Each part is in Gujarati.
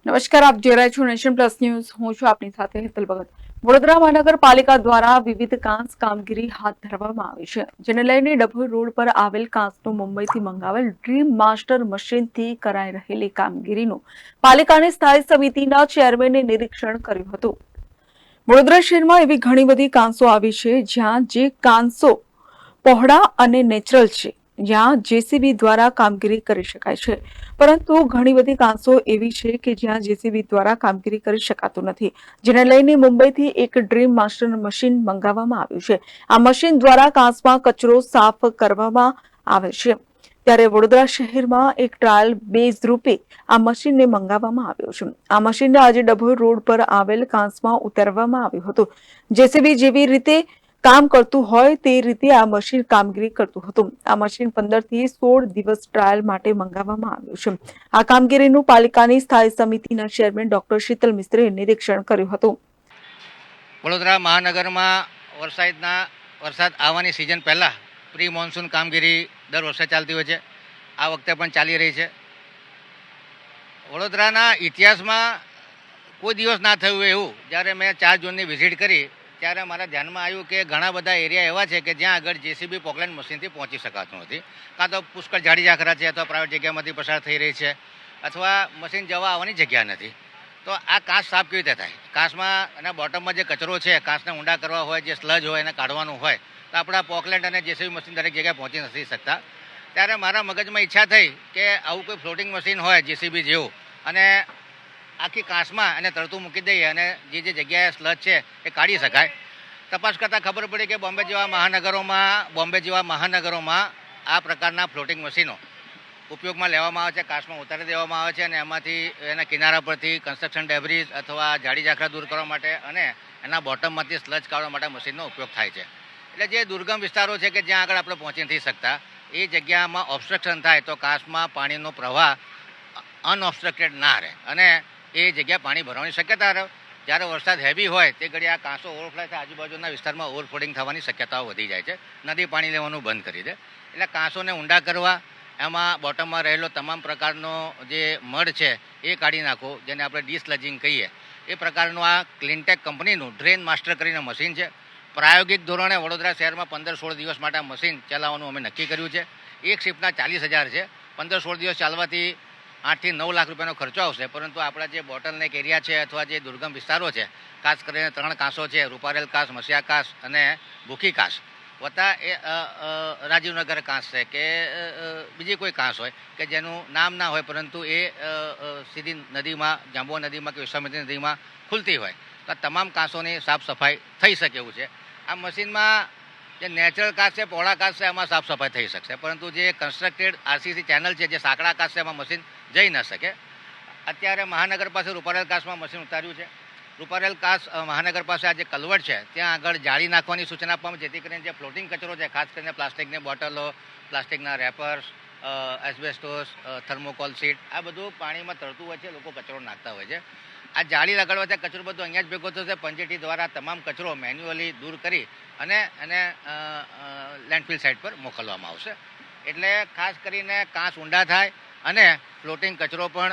નમસ્કાર, આપ જોઈ રહ્યા છો નેશન પ્લસ ન્યૂઝ. હું છું આપની સાથે હેતલ ભગત. વડોદરા મહાનગરપાલિકા દ્વારા વિવિધ કાંસ કામગીરી હાથ ધરવામાં આવી છે, જેને લઈને ડભોઈ રોડ પર આવેલ કાંસનું મુંબઈથી મંગાવેલ ડ્રીમ માસ્ટર મશીનથી કરાઈ રહેલી કામગીરીનું પાલિકાની સ્થાયી સમિતિના ચેરમેને નિરીક્ષણ કર્યું હતું. વડોદરા શહેરમાં એવી ઘણી બધી કાંસો આવી છે જ્યાં જે કાંસો પહોળા અને નેચરલ છે, જ્યાં જેસીબી દ્વારા કામગીરી કરી શકાય છે, પરંતુ ઘણી બધી કાંસો એવી છે કે જ્યાં જેસીબી દ્વારા કામગીરી કરી શકાતું નથી, જેને લઈને મુંબઈથી એક ડ્રીમ માસ્ટર મશીન મંગાવવામાં આવ્યું છે. આ મશીન દ્વારા કાંસમાં કચરો સાફ કરવામાં આવે છે. ત્યારે વડોદરા શહેરમાં એક ટ્રાયલ બેઝ રૂપે આ મશીનને મંગાવવામાં આવ્યું છે. આ મશીનને આજે ડભોઈ રોડ પર આવેલ કાંસમાં ઉતારવામાં આવ્યું હતું. જેસીબી જેવી રીતે કામ કરતું હોય તે રીતે આ મશીન કામગીરી કરતું હતું. આ મશીન 15 થી 16 દિવસ ટ્રાયલ માટે મંગાવવામાં આવ્યું છે. આ કામગીરીનું પાલિકાની સ્થાયી સમિતિના ચેરમેન ડોક્ટર શીતલ મિસ્ત્રીએ નિરીક્ષણ કર્યું હતું. વડોદરા મહાનગરમાં વરસાદ આવવાની સિઝન પહેલા પ્રી મોન્સૂન કામગીરી દર વર્ષે ચાલતી હોય છે. આ વખતે પણ ચાલી રહી છે. વડોદરાના ઇતિહાસમાં કોઈ દિવસ ના થયું એવું જ્યારે મેં 4 જૂનની વિઝિટ કરી ત્યારે મારા ધ્યાનમાં આવ્યું કે ઘણા બધા એરિયા એવા છે કે જ્યાં આગળ જેસીબી પોકલેન્ડ મશીનથી પહોંચી શકાતું નથી. કાં તો પુષ્કળ ઝાડી ઝાખરા છે, અથવા પ્રાઇવેટ જગ્યામાંથી પસાર થઈ રહી છે, અથવા મશીન જવા આવવાની જગ્યા નથી. તો આ કાંસ સાફ કેવી રીતે થાય? કાંસમાં અને બોટમમાં જે કચરો છે, કાંસને ઊંડા કરવા હોય, જે સ્લજ હોય એને કાઢવાનું હોય, તો આપણા પોકલેન્ડ અને જેસીબી મશીન દરેક જગ્યાએ પહોંચી નથી શકતા. ત્યારે મારા મગજમાં ઈચ્છા થઈ કે આવું કોઈ ફ્લોટિંગ મશીન હોય જેસીબી જેવું, અને આખી કાંસમાં અને તરતું મૂકી દઈએ અને જે જગ્યાએ સ્લજ છે એ કાઢી શકાય. તપાસ કરતાં ખબર પડી કે બોમ્બે જેવા મહાનગરોમાં આ પ્રકારના ફ્લોટિંગ મશીનો ઉપયોગમાં લેવામાં આવે છે, કાંસમાં ઉતારી દેવામાં આવે છે, અને એમાંથી એના કિનારા પરથી કન્સ્ટ્રક્શન ડેબ્રીઝ અથવા ઝાડી ઝાખરા દૂર કરવા માટે અને એના બોટમમાંથી સ્લજ કાઢવા માટે મશીનનો ઉપયોગ થાય છે. એટલે જે દુર્ગમ વિસ્તારો છે કે જ્યાં આગળ આપણે પહોંચી નથી શકતા, એ જગ્યામાં ઓબ્સ્ટ્રક્શન થાય તો કાંસમાં પાણીનો પ્રવાહ અનઓબ્સ્ટ્રક્ટેડ ના રહે અને એ જગ્યા પાણી ભરવાની શક્યતા રહે. જ્યારે વરસાદ હેવી હોય તે ઘડી આ કાંસો ઓવરફ્લો થાય, આજુબાજુના વિસ્તારમાં ઓવરફ્લોડિંગ થવાની શક્યતાઓ વધી જાય છે. નદી પાણી લેવાનું બંધ કરી દે. એટલે કાંસોને ઊંડા કરવા, એમાં બોટમમાં રહેલો તમામ પ્રકારનો જે મડ છે એ કાઢી નાખો, જેને આપણે ડિસ્લજિંગ કહીએ, એ પ્રકારનું આ ક્લીનટેક કંપનીનું ડ્રેન માસ્ટર કરીને મશીન છે. પ્રાયોગિક ધોરણે વડોદરા શહેરમાં 15-16 દિવસ માટે આ મશીન ચલાવવાનું અમે નક્કી કર્યું છે. એક શિફ્ટના 40,000 છે. 15-16 દિવસ ચાલવાથી 8 થી 9 લાખ રૂપિયાનો ખર્ચો આવશે. પરંતુ આપણા જે બોટલનેક એરિયા છે અથવા જે દુર્ગમ વિસ્તારો છે, ખાસ કરીને 3 કાંસો છે, રૂપારેલ કાંસ, મસિયા કાંસ અને ભૂખી કાંસ, વત્તા એ રાજીવનગર કાંસ છે કે બીજી કોઈ કાંસ હોય કે જેનું નામ ના હોય પરંતુ એ સીધી નદીમાં, જાંબુઆ નદીમાં કે વિશ્વામિત્રી નદીમાં ખુલતી હોય, તો આ તમામ કાંસોની સાફ સફાઈ થઈ શકે એવું છે. આ મશીનમાં જે નેચરલ કાંસ છે, પહોળા કાંસ છે, એમાં સાફ સફાઈ થઈ શકશે, પરંતુ જે કન્સ્ટ્રક્ટેડ આરસીસી ચેનલ છે, જે સાંકડા કાંસ છે, એમાં મશીન જઈ ન શકે. અત્યારે મહાનગર પાસે રૂપારેલ કાંસમાં મશીન ઉતાર્યું છે. રૂપારેલ કાંસ મહાનગર પાસે આ જે કલવટ છે ત્યાં આગળ જાળી નાખવાની સૂચના આપવામાં, જેથી કરીને જે ફ્લોટિંગ કચરો છે, ખાસ કરીને પ્લાસ્ટિકની બોટલો, પ્લાસ્ટિકના રેપર્સ, એસ્બેસ્ટોસ, થર્મોકોલ શીટ, આ બધું પાણીમાં તરતું હોય છે, લોકો કચરો નાખતા હોય છે. આ જાળી લગાડવાથી કચરો બધો અહીંયા જ ભેગો થશે. પંચેટી દ્વારા તમામ કચરો મેન્યુઅલી દૂર કરી અને એને લેન્ડફિલ સાઇટ પર મોકલવામાં આવશે. એટલે ખાસ કરીને કાંસ ઊંડા થાય અને ફ્લોટિંગ કચરો પણ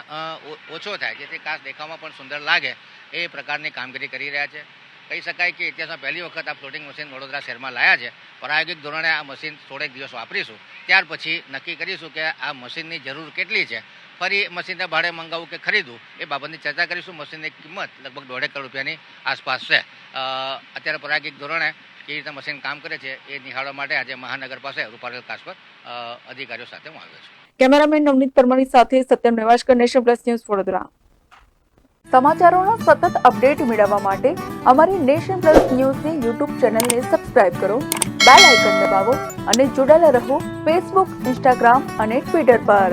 ઓછો થાય, જેથી કાંસ દેખાવમાં પણ સુંદર લાગે, એ પ્રકારની કામગીરી કરી રહ્યા છે. કહી શકાય કે ઇતિહાસમાં પહેલી વખત આ ફ્લોટિંગ મશીન વડોદરા શહેરમાં લાયા છે. પ્રાયોગિક ધોરણે આ મશીન થોડેક દિવસ વાપરીશું, ત્યાર પછી નક્કી કરીશું કે આ મશીનની જરૂર કેટલી છે. ફરી મશીનને ભાડે મંગાવવું કે ખરીદવું એ બાબતની ચર્ચા કરીશું. મશીનની કિંમત લગભગ 1.5 કરોડ રૂપિયાની આસપાસ છે. અત્યારે પ્રાયોગિક ધોરણે કેવી રીતે મશીન કામ કરે છે એ નિહાળવા માટે આજે મહાનગર પાસે રૂપારેલ કાંસ પર અધિકારીઓ સાથે હું આવ્યો છું. કેમેરામેન નવનીત પરમાણી સાથે Satyam Nevashkar, Nation Plus News, Vadodara. સમાચારોના સતત અપડેટ મેળવવા માટે અમારી નેશન પ્લસ ન્યૂઝની યુટ્યુબ ચેનલને સબસ્ક્રાઇબ કરો, બેલ આઇકન દબાવો અને જોડાયેલા રહો ફેસબુક, ઇન્સ્ટાગ્રામ અને ટ્વિટર પર.